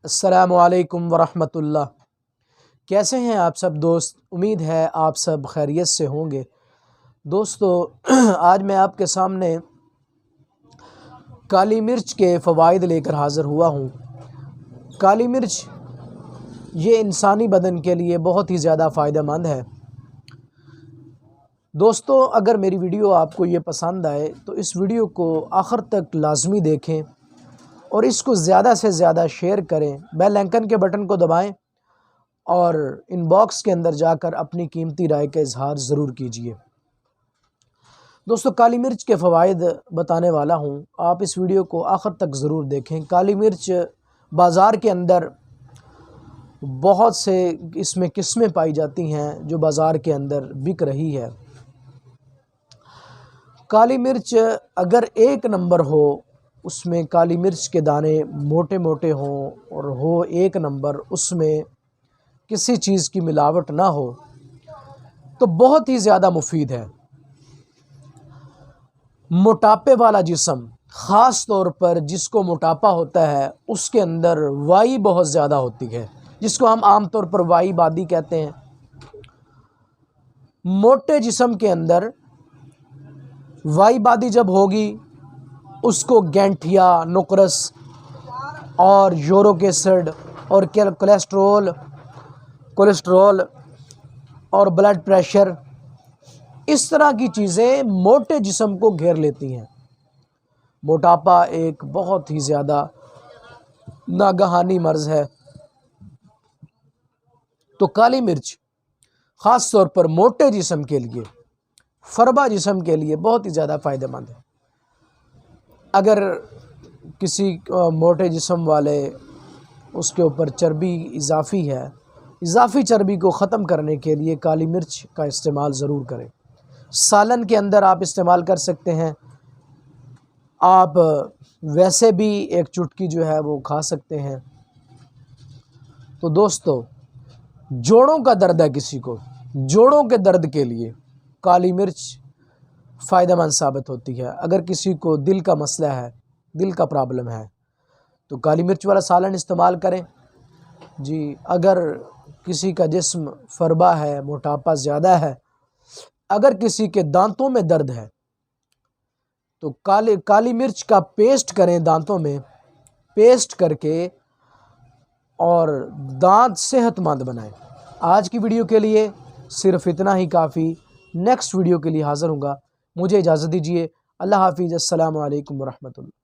अस्सलामुअलैकुम वरहमतुल्लाह। कैसे हैं आप सब दोस्त? उम्मीद है आप सब खैरियत से होंगे। दोस्तों आज मैं आपके सामने काली मिर्च के फ़वाइद लेकर हाज़िर हुआ हूँ। काली मिर्च ये इंसानी बदन के लिए बहुत ही ज़्यादा फ़ायदेमंद है। दोस्तों अगर मेरी वीडियो आपको ये पसंद आए तो इस वीडियो को आखिर तक लाजमी देखें और इसको ज़्यादा से ज़्यादा शेयर करें। बेल आइकन के बटन को दबाएं और इनबॉक्स के अंदर जाकर अपनी कीमती राय का इजहार ज़रूर कीजिए। दोस्तों काली मिर्च के फ़वाइद बताने वाला हूँ, आप इस वीडियो को आखिर तक ज़रूर देखें। काली मिर्च बाज़ार के अंदर बहुत से इसमें किस्में पाई जाती हैं जो बाज़ार के अंदर बिक रही है। काली मिर्च अगर एक नंबर हो, उसमें काली मिर्च के दाने मोटे मोटे हों और हो एक नंबर, उसमें किसी चीज़ की मिलावट ना हो, तो बहुत ही ज़्यादा मुफीद है। मोटापे वाला जिस्म, ख़ास तौर पर जिसको मोटापा होता है, उसके अंदर वाई बहुत ज़्यादा होती है, जिसको हम आम तौर पर वाई बादी कहते हैं। मोटे जिस्म के अंदर वाई बादी जब होगी, उसको गैंठिया, नुकरस और यूरिक एसिड और कोलेस्ट्रॉल और ब्लड प्रेशर, इस तरह की चीज़ें मोटे जिस्म को घेर लेती हैं। मोटापा एक बहुत ही ज़्यादा नागहानी मर्ज़ है। तो काली मिर्च ख़ास तौर पर मोटे जिस्म के लिए, फरबा जिस्म के लिए बहुत ही ज़्यादा फ़ायदेमंद है। अगर किसी मोटे जिस्म वाले उसके ऊपर चर्बी इजाफ़ी है, इजाफ़ी चर्बी को ख़त्म करने के लिए काली मिर्च का इस्तेमाल ज़रूर करें। सालन के अंदर आप इस्तेमाल कर सकते हैं। आप वैसे भी एक चुटकी जो है वो खा सकते हैं। तो दोस्तों जोड़ों का दर्द है किसी को, जोड़ों के दर्द के लिए काली मिर्च फ़ायदेमंद साबित होती है। अगर किसी को दिल का मसला है, दिल का प्रॉब्लम है, तो काली मिर्च वाला सालन इस्तेमाल करें जी। अगर किसी का जिस्म फरबा है, मोटापा ज़्यादा है, अगर किसी के दांतों में दर्द है, तो काली मिर्च का पेस्ट करें, दांतों में पेस्ट करके, और दांत सेहतमंद बनाएं। आज की वीडियो के लिए सिर्फ इतना ही काफ़ी। नेक्स्ट वीडियो के लिए हाज़िर हूँगा। मुझे इजाज़त दीजिए। अल्लाह हाफ़िज़। अस्सलामु अलैकुम वरहमतुल्लाह।